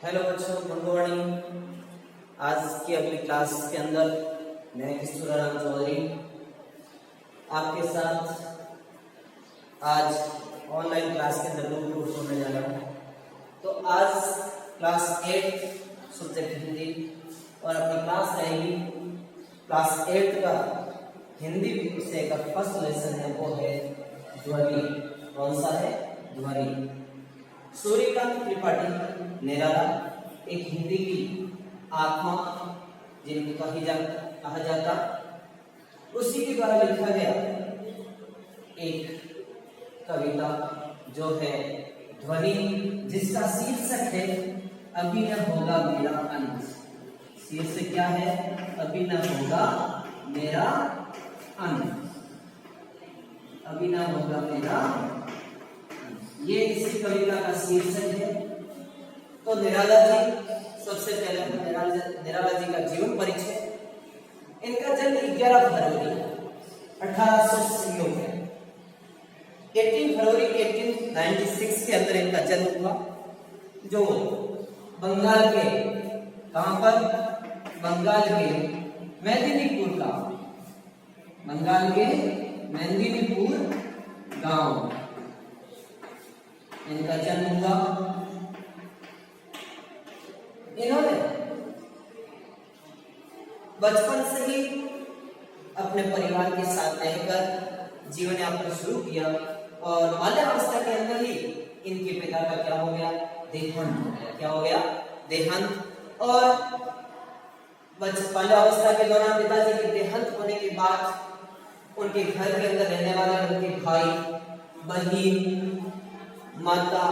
Hello बच्चों, good morning. आज की अगली क्लास के अंदर मैं किशोराम चौधरी आपके साथ आज ऑनलाइन क्लास के अंदर रूबरू होने जा रहा हूँ। तो आज क्लास 8 सब्जेक्ट हिंदी और अपनी क्लास रहेगी क्लास 8 का हिंदी विषय का फर्स्ट लेसन है, वो है ध्वनि। कौन सा है? ध्वनि। सूर्यकांत त्रिपाठी निराला एक हिंदी की आत्मा जिनको कहा जाता, उसी के द्वारा लिखा गया एक कविता जो है ध्वनि, जिसका शीर्षक है अभी न होगा मेरा अंत। शीर्षक क्या है? अभी न होगा मेरा अंत। अभी न होगा मेरा, ये इसी कविता का शीर्षक है। तो निराला जी, सबसे पहले निराला जी का जीवन परिचय। इनका जन्म 11 फरवरी 1800 में 18 फरवरी 1896 के अंदर इनका जन्म हुआ, जो बंगाल के, कहां पर? बंगाल के मेदिनीपुर का, बंगाल के मेदिनीपुर गांव इनका जन्म हुआ। इन्होंने बचपन से ही अपने परिवार के साथ रहकर जीवन यापन शुरू किया और बाल्यावस्था के अंदर ही इनके पिता का क्या हो गया? देहांत हो गया। क्या हो गया? देहांत। और बाल्यावस्था के दौरान पिताजी के देहांत होने के बाद उनके घर के अंदर रहने वाले उनके भाई, बहन, माता,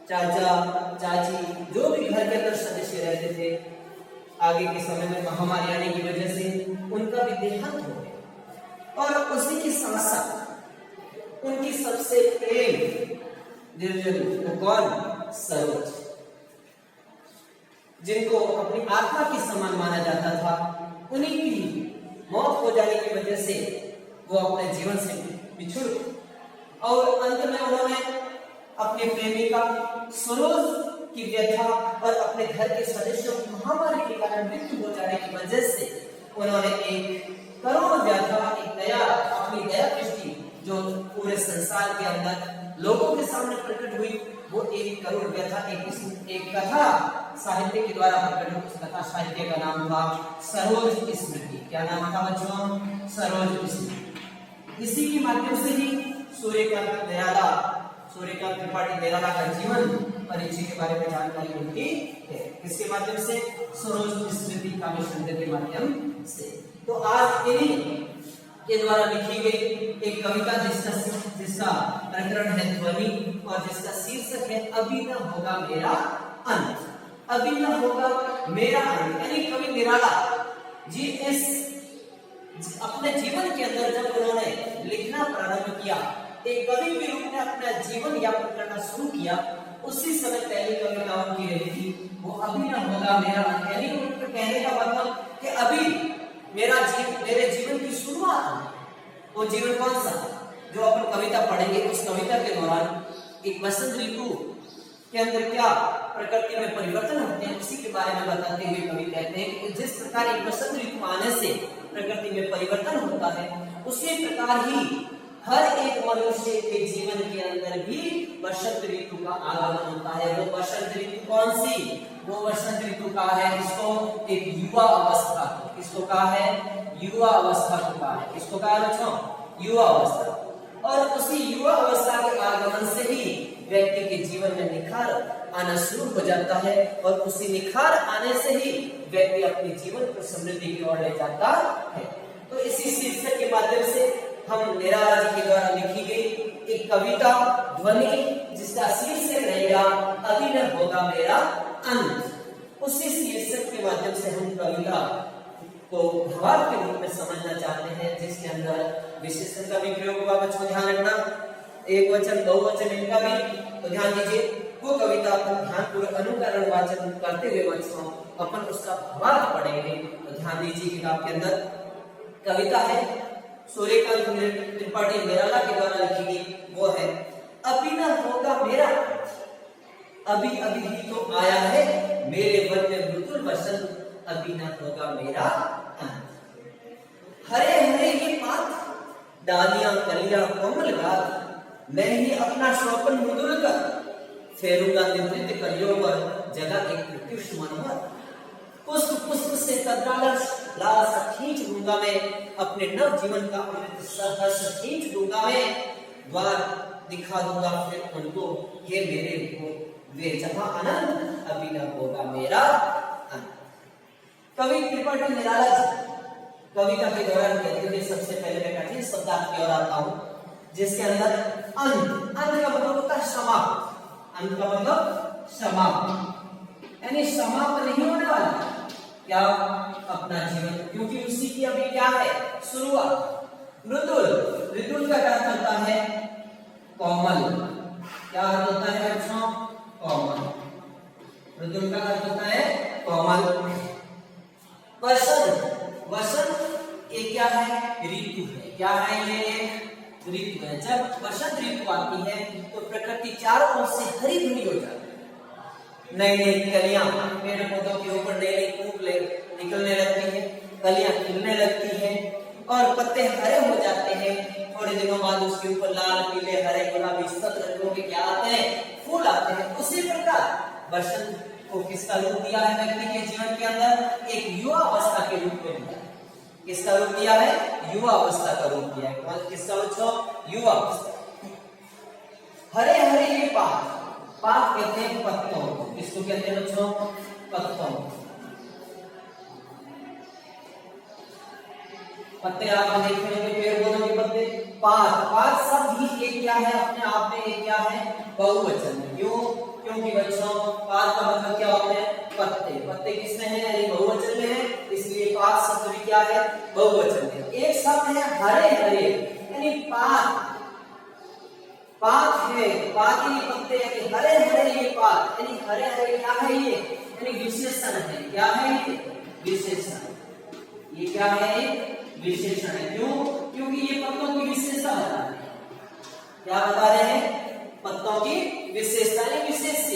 चाचा, चाची, जो भी घर के अंदर सदस्य रहते थे, आगे के समय में महामारी आने की वजह से उनका भी देहांत हो गया। और उसी के साथ साथ उनकी सबसे प्रेम वो कौन? सरोज, जिनको अपनी आत्मा के समान माना जाता था, उन्हीं की मौत हो जाने की वजह से वो अपने जीवन से बिछुड़ गए और अंत में उन्होंने अपने प्रेमिका सरोज की व्यथा और अपने घर के सदस्यों की महामारी के कारण मृत्यु हो जाने की वजह से उन्होंने एक करुण व्यथा, एक दया, अपनी दया दृष्टि जो पूरे संसार के अंदर लोगों के सामने प्रकट हुई, वो एक करुण व्यथा, एक कथा साहित्य के द्वारा प्रकट हुई। उस कथा साहित्य का नाम था सरोज स्मृति। क्या नाम था बच्चों? सरोज स्मृति। इसी के माध्यम से ही सूर्यकांत त्रिपाठी निराला का जीवन परिचय के बारे में जानकारी उनकी है। किसके माध्यम से? सरोज स्मृति काव्य संग्रह के माध्यम से। तो आज इन्हीं के द्वारा लिखी गई एक कविता जिसका प्रकरण है ध्वनि और जिसका शीर्षक है अभी न होगा मेरा अंत। अभी न होगा मेरा अंत, यानी कवि निराला जी इस अपने जीवन के अंदर जब उन्होंने लिखना प्रारंभ किया, एक कवि के रूप में अपना जीवन यापन करना शुरू किया, उसी समय पहली कविता उनकी रही थी वो अभी न होगा मेरा अंत। यानी उनके कहने का मतलब कि अभी मेरे जीवन की शुरुआत है। वो जीवन कौन सा? जो अपन कविता पढ़ेंगे, उस कविता के दौरान एक बसंत ऋतु के अंदर क्या प्रकृति में परिवर्तन होते हैं, उसी के बारे में बताते हुए कवि कहते हैं कि जिस प्रकार एक बसंत ऋतु आने से प्रकृति में परिवर्तन होता है, उसी प्रकार ही हर एक मनुष्य के जीवन के अंदर भी बसंत ऋतु का आगमन होता है। वो बसंत ऋतु कौन सी? वो बसंत ऋतु का है इसको एक युवा अवस्था, किसको कहा है? युवा अवस्था को कहा है। किसको कहा है बच्चों? युवा अवस्था। और उसी युवा अवस्था के आगमन से ही व्यक्ति के जीवन में निखार आना शुरू हो जाता है और उसी निखार आने से ही व्यक्ति अपने जीवन को समृद्धि की ओर ले जाता है। तो इसी शीर्षक के माध्यम से हम निराला जी के द्वारा लिखी गई एक कविता ध्वनि, जिसका शीर्षक रहेगा अभी न होगा मेरा अंत, उसी शीर्षक के माध्यम से हम कविता को भावार्थ के रूप में समझना चाहते हैं, जिसके अंदर विशेषण का भी प्रयोग हुआ। बच्चों ध्यान रखना, एक वचन बहुवचन इनका भी तो ध्यान दीजिए। वो कविता अपन ध्यानपूर्वक अनुकरण वाचन करते हुए बच्चों अपन उसका भावार्थ पढ़ेंगे। तो ध्यान दीजिए किताब के अंदर कविता है सूर्यकांत त्रिपाठी निराला के द्वारा लिखी गई, वो है अभी न होगा मेरा। अभी अभी ही तो आया है, मेरे वन में मृदुल बसंत, अभी न होगा मेरा अंत। हरे हरे ये पात, डालियां कलियां कोमल गात, मैं ही अपना शोपन मृदुल कर, फेरूंगा निवृत्त कलियों पर, जगह एक प्रत्युष मनोहर। पुष्प पुष्प से कद्रालस लाल खींच दूंगा मैं, अपने नव जीवन का अमृत सहर्ष खींच दूंगा मैं, द्वार दिखा दूंगा फिर उनको, हे मेरे को वे जहां आनंद, अभी न होगा मेरा अंत। कवि त्रिपाठी निराला जी कविता के दौरान कहते हैं सबसे पहले मैं कठिन शब्दार्थ की ओर आता हूं, जिसके अंदर अंत, अंत का मतलब होता है समाप्त, अंत का मतलब समाप्त, यानी समाप्त नहीं होने वाला क्या अपना जीवन, क्योंकि उसी की अभी क्या है शुरुआत। मृदुल, मृदुल का अर्थ होता है कोमल, क्या अर्थ होता है बच्चों, कोमल, मृदुल का अर्थ होता है कोमल। वसंत, वसंत ये क्या है ऋतु है, क्या है ये ऋतु है। जब वसंत ऋतु आती है तो प्रकृति चारों ओर से हरी भरी हो जाती है, नई नई कलियां पेड़ पौधों के ऊपर नई नई फूल निकलने लगती है, कलियां खिलने लगती है और पत्ते हरे हो जाते हैं। थोड़े दिनों बाद उसके ऊपर लाल पीले हरे गुलाबी सब रंगों के क्या आते हैं, फूल आते हैं। उसी प्रकार वसंत को किसका रूप दिया है व्यक्ति के जीवन के अंदर, एक युवा अवस्था के रूप में दिया है। किसका रूप दिया है, युवा अवस्था का रूप दिया है। किसका बच्चों, युवा अवस्था। हरे हरे ये पात, पात कहते हैं पत्तों को, किसको कहते हैं बच्चों, पत्तों। पत्ते आप देख रहे होंगे पेड़ पौधों के पत्ते, पात, पात सब ही एक क्या है अपने आप में, एक क्या है बहुवचन है। क्यों, क्योंकि बच्चों पात का मतलब क्या होता है पत्ते, पत्ते किसमें है यानी बहुवचन में है, इसलिए पात शब्द भी क्या है बहुवचन है। एक शब्द है हरे हरे यानी पात, पात है, पात यानी पत्ते यानी हरे हरे ये पात यानी हरे हरे क्या है ये यानी विशेषण है, क्या है ये विशेषण, ये क्या है विशेषण है। क्यों, क्योंकि ये पत्तों की विशेषता बता रहे हैं, क्या बता रहे हैं पत्तों की विशेषता है, विशेष्य।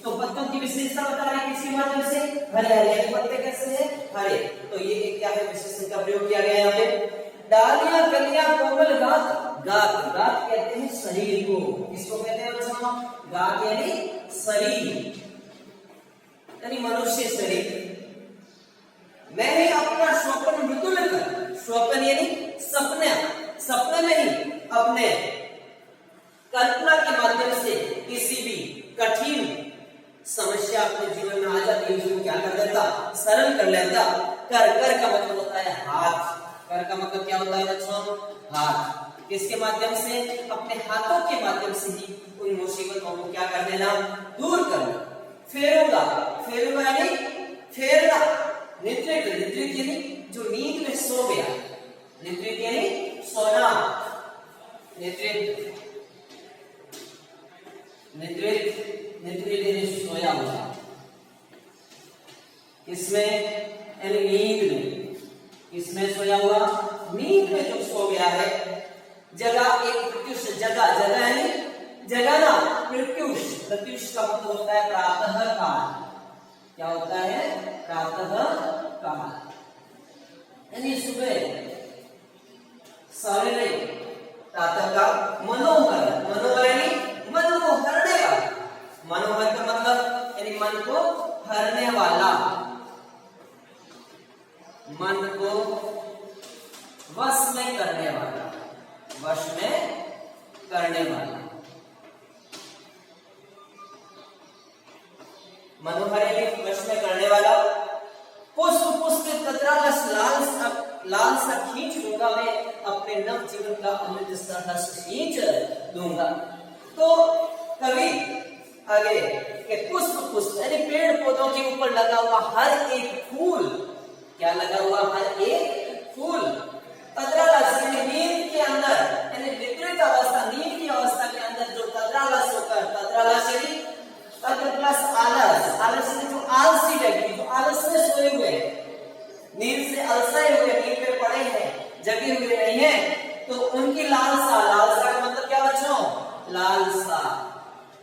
तो पत्तों की विशेषता बता रहे हैं किसके माध्यम से, हरे हरे पत्ते कैसे हैं हरे, तो ये क्या है विशेषण का प्रयोग किया गया यहाँ पे। डालियां कलियां कोमल गात, गात, गात कहते हैं शरीर को, किसको कहते हैं बच्चों, गात यानी शरीर यानी मनुष्य शरीर। मैं ही अपना स्वप्न मृदुल कर, स्वप्न यानी सपने, सपने में ही अपने कल्पना के माध्यम से किसी भी कठिन समस्या अपने जीवन में आ जाती है उसको क्या कर देता, सरल कर लेता। कर, कर का मतलब होता है हाथ, कर का मतलब क्या होता है बच्चों, हाथ। किसके माध्यम से, अपने हाथों के माध्यम से ही उन मुसीबतों को क्या कर देना, दूर करना। फेरूंगा, फेरूंगा यानी फेरना। निद्रित, निद्रित यानी जो नींद में सो गया, निद्रित यानी सोना, निद्रित, निद्रित, निद्रित यानी सोया हुआ, इसमें यानी नींद में, इसमें सोया हुआ, नींद में जो सो गया है। जगह एक प्रत्युष, जगह, जगह यानी जगाना, प्रत्युष, प्रत्युष का मतलब होता है प्रातः काल, क्या होता है प्रातः काल यानी सुबह, सवेरे, प्रातः काल। मनोहर, मनोहर यानी मन को हरने वाला, मनोहर का मतलब यानी मन को हरने वाला, मन को वश में करने वाला, वश में करने वाला। मनोहर यानी वश में करने वाला। पुष्प पुष्प कतरालस लाल सा खींच लूंगा मैं, अपने नव जीवन का अमृत सरस खींच दूंगा। तो कवि आगे के पुष्प पुष्प यानी पेड़ पौधों के ऊपर लगा हुआ हर एक फूल, क्या लगा हुआ हर एक फूल। कतरालस यानी नींद के अंदर यानी विपरीत अवस्था, नींद की अवस्था के अंदर जो कतरालस होकर, कतरालस यानी प्लस आलस, आलस यानी जो आलसी व्यक्ति, जो आलस में सोए हुए, नींद से अलसाए हुए, नींद में पड़े हैं, जगे हुए नहीं है, तो उनकी लालसा, लालसा का मतलब क्या बच्चों, लालसा,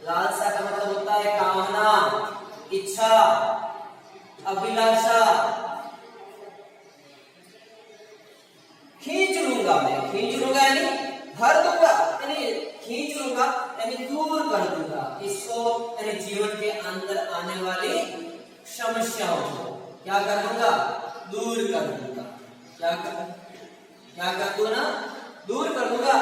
लालसा का मतलब होता है कामना, अभिलाषा, खींच लूंगा, मैं खींच लूंगा यानी भर दूंगा, यानी खींच लूंगा यानी दूर कर दूंगा इसको, यानी जीवन के अंदर आने वाली समस्याओं को क्या कर दूंगा, दूर कर दूंगा। क्या कर दूंगा, दूर कर दूंगा।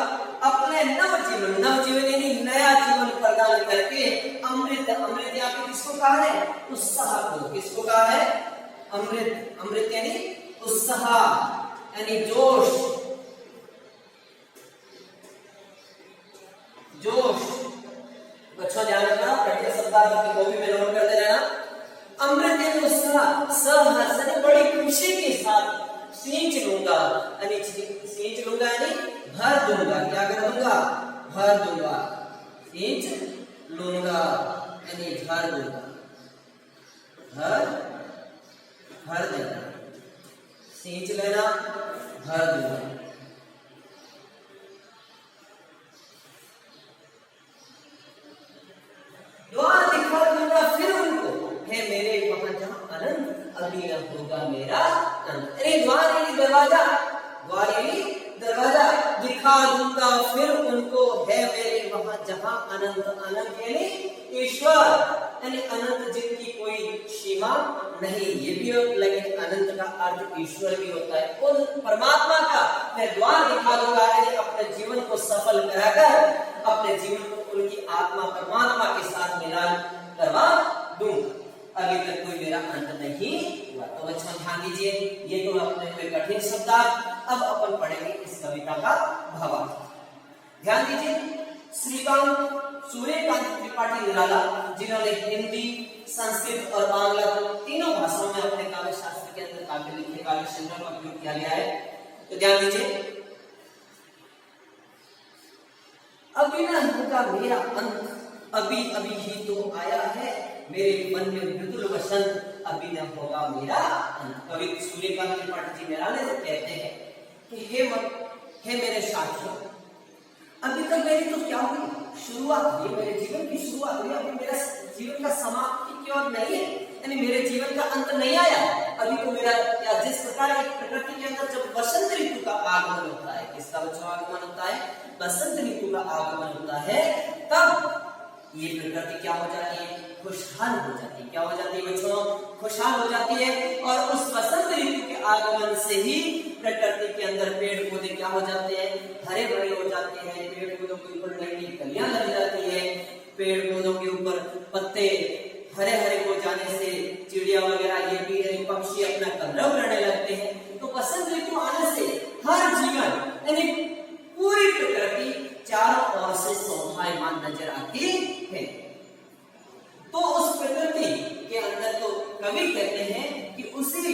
अपने नवजीवन यानी नया जीवन प्रदान करके अमृत, अमृत यहाँ पे किसको कहा है, उत्साह को। किसको कहा है, अमृत, अमृत यानी उत्साह यानी जोश, जोश। अच्छा ध्यान रखना, पढ़ते शब्दार्थ की कॉपी में नोट करते रहना। अमृत यानी उत्साह, सहर्ष बड़ी खुशी के साथ सींच लूंगा, यानी सींच लूंगा यानी भर दूंगा। क्या कर दूंगा, भर दूंगा, सींच लूंगा यानी भर दूंगा, भर देना, सींच लेना, भर दूंगा। द्वार दिखा दूंगा फिर उनको, है मेरे वहां जहां अनंत अभी न होगा मेरा अंत। द्वार यानी दरवाजा, द्वार यानी दरवाजा, दिखा दूंगा फिर उनको, है मेरे वहां जहां अनंत, अनंत यानी ईश्वर, यानी अनंत जिनकी कोई सीमा नहीं, ये भी हो, लेकिन अनंत का अर्थ ईश्वर भी होता है। उन परमात्मा का मैं द्वार दिखा दूंगा, यानी अपने जीवन को सफल कराकर अपने जीवन को उनकी आत्मा परमात्मा के साथ मिलान करवा दूंगा। अभी तक कोई मेरा अंत नहीं हुआ। तो बच्चों ध्यान दीजिए, ये तो अपने कोई कठिन शब्द। अब अपन पढ़ेंगे इस कविता का भावार्थ। ध्यान दीजिए, श्रीकांत सूर्यकांत त्रिपाठी निराला, जिन्होंने हिंदी, संस्कृत और बांग्ला तीनों भाषाओं में अपने काव्य शास्त्र के अंदर काव्य लिखे, काव्य संग्रह का उपयोग किया गया है। तो ध्यान दीजिए, अभी न होगा मेरा अंत, अभी अभी ही तो आया है मेरे मन में मृदुल वसंत, अभी न होगा मेरा अंत। कवि सूर्यकांत त्रिपाठी जी निराले से कहते हैं कि हे मेरे साथियों, अभी तक मेरी तो क्या हुई, शुरुआत हुई, मेरे जीवन की शुरुआत हुई, अभी मेरा जीवन का समाप्ति की ओर नहीं है, यानी मेरे जीवन का अंत नहीं आया। अभी तो मेरा, या जिस प्रकार एक प्रकृति के अंदर जब बसंत ऋतु का आगमन होता है, किसका बच्चों आगमन होता है, बसंत ऋतु का आगमन होता है, तब ये प्रकृति क्या हो जाती है, खुशहाल हो जाती है। क्या हो जाती है बच्चों, खुशहाल हो जाती है। और उस बसंत ऋतु के आगमन से ही प्रकृति के अंदर पेड़ पौधे क्या हो जाते हैं, हरे भरे हो जाते हैं। पेड़ पौधों के ऊपर नई नई कलियां लग जाती है, पेड़ पौधों के ऊपर पत्ते हरे हरे हो जाने से चिड़िया वगैरह ये भी पक्षी अपना कलरव करने लगते हैं। तो बसंत ऋतु आने से हर जीवन यानी पूरी प्रकृति चारों ओर से शोभायमान नजर आती है। तो उस प्रकृति के अंदर तो कवि कहते हैं कि उसी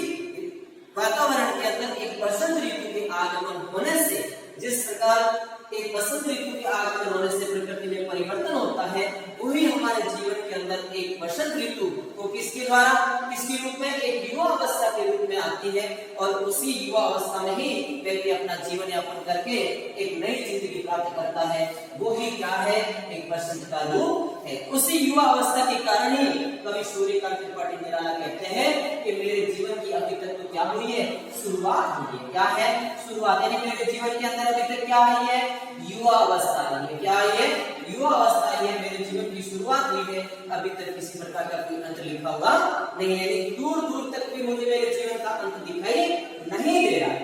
वातावरण के अंदर एक बसंत ऋतु के आगमन होने से, जिस प्रकार एक बसंत ऋतु के आगमन होने से प्रकृति में परिवर्तन होता है, वही हमारे जीवन के अंदर एक बसंत ऋतु को किसके द्वारा, किसके रूप में, एक युवा अवस्था के रूप में आती है। और उसी युवा अवस्था में ही व्यक्ति अपना जीवन यापन करके एक नई जिंदगी प्राप्त करता है। वो ही क्या है, एक बसंत का रूप है। उसी युवा अवस्था के कारण ही कवि सूर्यकांत त्रिपाठी निराला कहते हैं कि मेरे जीवन की अभी तक तो क्या हुई है, शुरुआत हुई है। क्या है, शुरुआत, यानी मेरे जीवन के अंदर अभी तक क्या आई है, युवा अवस्था आई है। क्या आई है, युवा अवस्था आई है, मेरे जीवन की शुरुआत हुई है। अभी तक किसी प्रकार का कोई अंत लिखा हुआ नहीं है, यानी दूर दूर तक भी मुझे मेरे जीवन का अंत दिखाई नहीं दे रहा।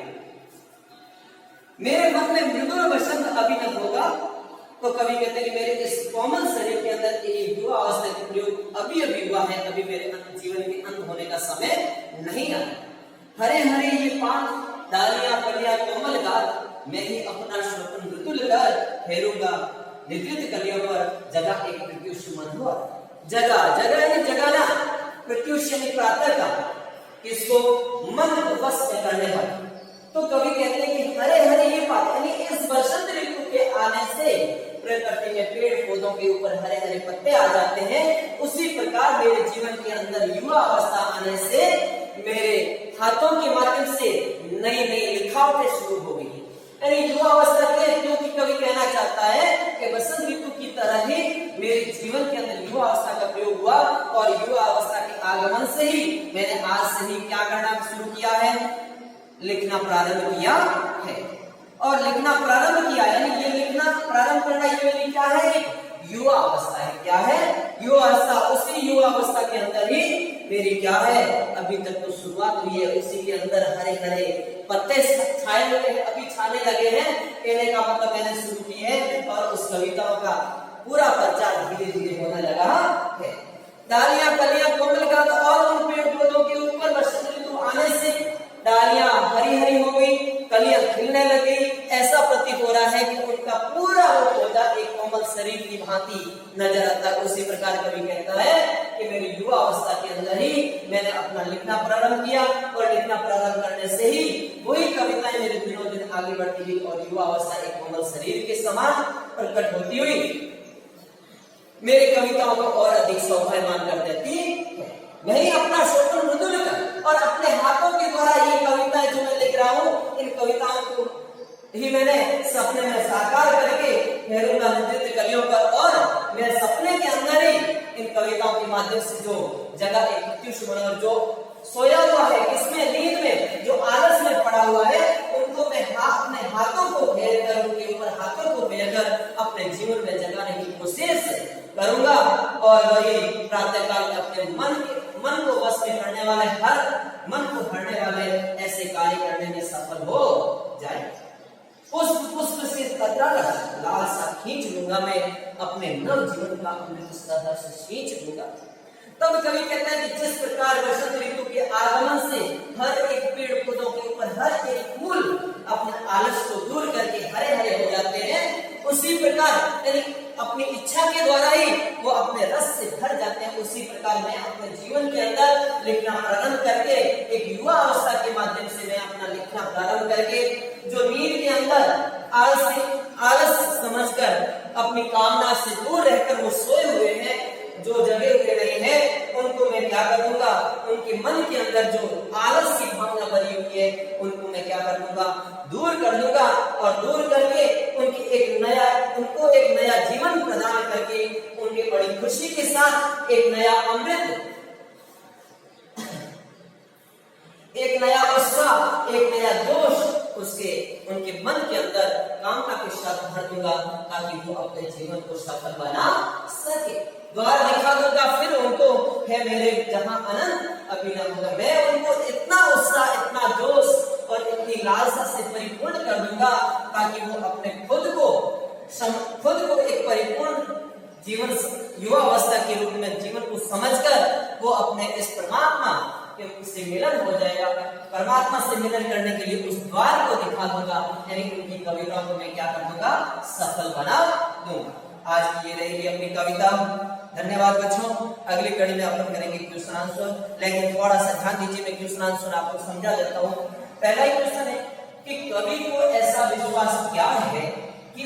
मेरे मन में मृदुल वसंत अभी तक होगा। तो कवि कहते हैं कि मेरे इस कोमल शरीर के अंदर एक युवा अवस्था का प्रयोग अभी अभी हुआ है, अभी मेरे जीवन के अंत होने का समय नहीं आया। हरे हरे ये पान डालियां कलियां कोमल गात, मैं ही अपना स्वप्न मृदुल कर फेरूंगा, निद्रित कलियों पर जगह एक प्रत्युष मन हुआ। जगह, जगह यानी जगाना, प्रत्युष यानी प्रातः का, किसको, मन को वश में करने वाला। तो कवि कहते हैं कि हरे हरे ये पात, यानी इस बसंत ऋतु के आने से प्रकृति में पेड़ पौधों के ऊपर हरे हरे पत्ते आ जाते हैं। उसी प्रकार मेरे जीवन के अंदर युवा अवस्था आने से मेरे हाथों के माध्यम से नई नई लिखावटें शुरू हो गई। यानी युवा अवस्था के, क्योंकि कवि कहना चाहता है कि बसंत ऋतु की तरह ही मेरे जीवन के अंदर युवा अवस्था का प्रयोग हुआ, और युवा अवस्था के आगमन से ही मैंने आज लिखना प्रारंभ किया है। और लिखना प्रारंभ किया यानी ये लिखना प्रारंभ करना ये मेरी क्या है, एक युवा अवस्था है। क्या है, युवा अवस्था। उसी युवा अवस्था के अंदर ही मेरी क्या है, अभी तक तो शुरुआत हुई है, उसी के अंदर हरे हरे पत्ते छाए हुए हैं, अभी छाने लगे हैं। कहने का मतलब मैंने शुरू की है और उस कविताओं का पूरा प्रचार धीरे धीरे होने लगा है। डालियां कलियां कोमल गांठ और उन पेड़ पौधों के ऊपर बसंत ऋतु आने से डालियां हरी हरी हो गई, कलियां खिलने लगी। ऐसा प्रतीत हो रहा है कि उनका पूरा वो पौधा एक कोमल शरीर की भांति नजर आता है। उसी प्रकार कवि कहता है कि मेरी युवा अवस्था के अंदर ही मैंने अपना लिखना प्रारंभ किया और लिखना प्रारंभ करने से ही वही कविताएं मेरे दिनों दिन आगे बढ़ती गई और युवा अवस्था एक कोमल शरीर के समान प्रकट होती हुई मेरी कविताओं को और अधिक शोभायमान कर देती है। वही अपना शोभन मृदुल और अपने हाथों के द्वारा ये कविताएं जो मैं लिख रहा हूँ, इन कविताओं को ही मैंने सपने में साकार करके फेरूंगा नृत्य कलियों पर। और मैं सपने के अंदर ही इन कविताओं के माध्यम से जो जगह एक मृत्यु मनोहर जो सोया हुआ है, इसमें नींद में जो आलस में पड़ा हुआ है, उनको मैं अपने हाथों को फेर कर, उनके ऊपर हाथों को फेर कर अपने जीवन में जगाने की कोशिश करूंगा। और वही प्रातःकाल में अपने मन को बस में करने वाले, हर मन को भरने वाले ऐसे कार्य करने में सफल हो जाए। पुष्प से कतरा लाल सा खींच लूंगा मैं, अपने नव जीवन का अमृत सदा से खींच लूंगा। तब कवि कहता है कि जिस प्रकार वसंत ऋतु के आगमन से हर एक पेड़ पौधों के ऊपर हर एक फूल अपने आलस को दूर करके हरे हरे हो जाते हैं, उसी प्रकार यानी अपनी इच्छा के द्वारा ही वो अपने रस से भर जाते हैं। उसी प्रकार मैं अपने जीवन के अंदर लिखना प्रारंभ करके एक युवा अवस्था के माध्यम से मैं अपना लिखना प्रारंभ करके जो नींद के अंदर आलस समझकर अपनी कामना से दूर रहकर वो सोए हुए हैं, जो जगे हुए नहीं है, उनको मैं क्या कर दूंगा, उनके मन के अंदर जो आलस की भावना भरी हुई है उनको मैं क्या कर दूंगा, दूर कर दूंगा। और दूर करके उनको एक नया जीवन प्रदान करके उनके बड़ी खुशी के साथ एक नया अमृत, एक नया उत्साह, एक नया जोश उनके मन के अंदर कामना के साथ भर दूंगा, ताकि वो अपने जीवन को सफल बना सके। द्वार दिखा दूंगा फिर उनको, है मेरे जहां अनंत अभिनव होगा। मैं उनको इतना उत्साह, इतना जोश और इतनी लालसा से परिपूर्ण कर दूंगा, ताकि वो अपने खुद को एक परिपूर्ण जीवन, युवा अवस्था के रूप में जीवन को समझकर वो अपने इस परमात्मा से मिलन हो जाएगा। परमात्मा से मिलन करने के लिए उस द्वार को दिखा दूंगा, यानी उनकी कविता को मैं क्या कर दूंगा, सफल बना दूंगा। आज की ये रहेगी अपनी कविता। धन्यवाद बच्चों। अगली कड़ी में अपन करेंगे क्वेश्चन आंसर, लेकिन थोड़ा सा ध्यान दीजिए, मैं क्वेश्चन आंसर आपको समझा देता हूँ। पहला ही क्वेश्चन है कि कवि को ऐसा विश्वास क्या है कि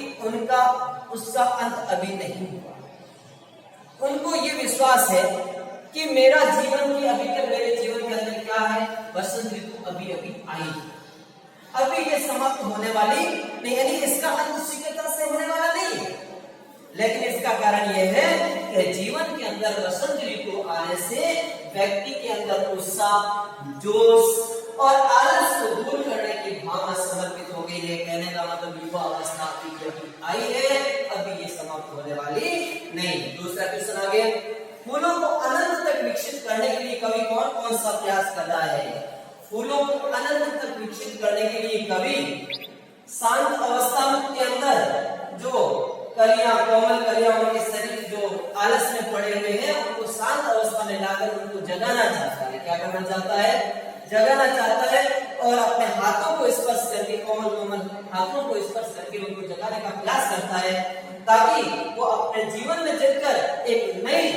उसका अंत अभी नहीं हुआ। उनको ये विश्वास है कि मेरा जीवन की अभी तक मेरे जीवन के अंदर क्या है, बसंत ऋतु अभी अभी आई, अभी ये समाप्त होने वाली नहीं, यानी इसका अंत शीघ्रता से होने वाला नहीं है। लेकिन इसका कारण यह है कि जीवन के अंदर बसंत ऋतु आने से व्यक्ति के अंदर उत्साह, जोश और आलस को दूर करने की भावना समर्पित हो गई है। कहने का मतलब युवा अवस्था अभी आई है, अभी ये समाप्त होने वाली नहीं। दूसरा क्वेश्चन आ गया, फूलों को अनंत तक विकसित करने के लिए कवि कौन कौन सा प्रयास कर रहा है। फूलों को अनंत तक विकसित करने के लिए कवि शांत अवस्था के अंदर जो कलियां, कोमल कलियां, उनके शरीर जो आलस में पड़े हुए हैं, उनको शांत अवस्था में लाकर उनको जगाना चाहता है। क्या करना चाहता है, जगाना चाहता है। और अपने हाथों को स्पर्श करके, कोमल कोमल हाथों को स्पर्श करके उनको जगाने का प्रयास करता है, ताकि वो अपने जीवन में जगकर एक नई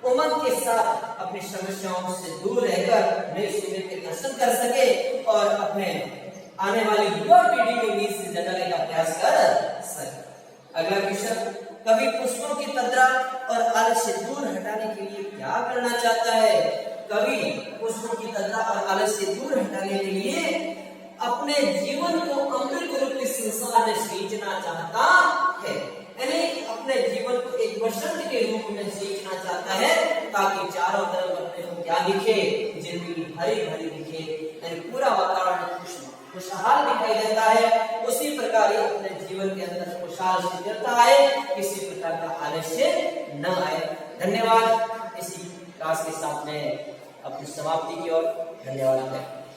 उमंग के साथ अपनी समस्याओं से दूर रहकर नए सूर्य के दर्शन कर सके और अपने आने वाली युवा पीढ़ी को नींद से जगाने का प्रयास कर सके। अगला क्वेश्चन, कवि पुष्पों की तद्रा और आलस से दूर हटाने के लिए क्या करना चाहता है। कवि पुष्पों की तद्रा और आलस से दूर हटाने के लिए अपने जीवन को अमृत रूप के संसार में सींचना चाहता है, यानी अपने जीवन को एक बसंत के रूप में सींचना चाहता है, ताकि चारों तरफ अपने को क्या दिखे, जिंदगी हरी भरी दिखे, यानी पूरा वातावरण खुश खुशहाल दिखाई देता है, उसी प्रकार ही अपने जीवन के अंदर खुशहाल स्थिरता आए, किसी प्रकार का आलस्य न आए। धन्यवाद। इसी क्लास के साथ में अपनी समाप्ति की ओर धन्यवाद।